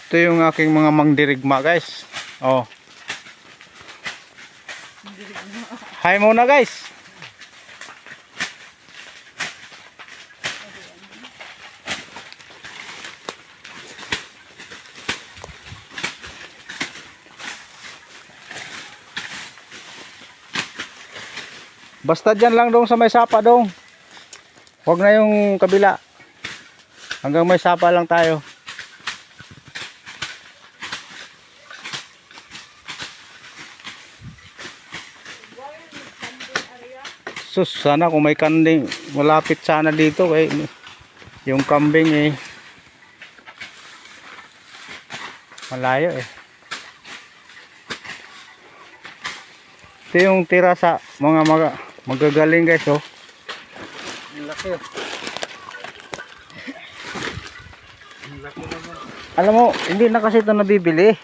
Ito yung aking mga mangdirigma guys. Oh. Hi muna guys. Basta dyan lang dong sa may sapa dong. Huwag na yung kabila. Hanggang may sapa lang tayo. Sus, sana kung may kanding malapit sana dito kay yung kambing eh malayo eh. Ito yung tira sa mga magagaling guys oh. Ang laki oh. Ang laki naman. Alam mo, hindi na kasi ito nabibili.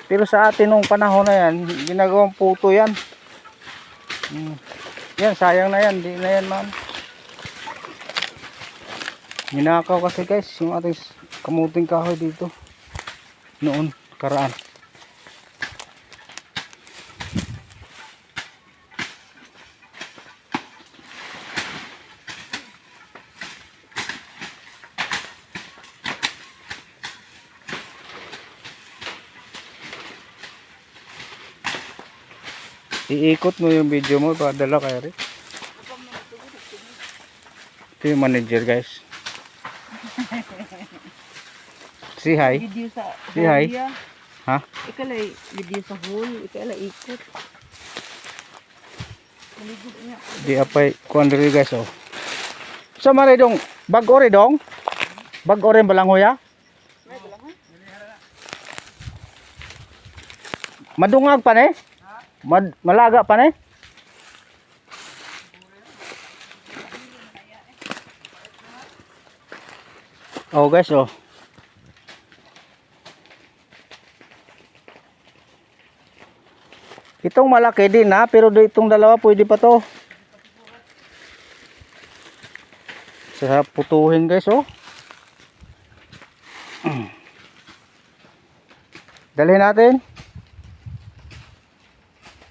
Pero sa atin nung panahon na yan, ginagawang puto yan. Yan, sayang na yan, di na yan man. Minakaw kasi guys, yung ating kamuting kahoy dito. Noon, karaan. Iikot mo yung video mo, padala kayo rin. Ito yung manager guys. Si hi. Video sa Si hi. Ha? Ikalay video sa hole, ikalay ikot. Di apay kuan diri guys oh. Sa mare dong bag ore dong. Bag ore balang hoya. Madungag pa ne? Malaga pa ne? Oh guys oh. Itong malaki din ha, pero itong dalawa pwede pa to. Sa putuhin guys oh. Dalhin natin.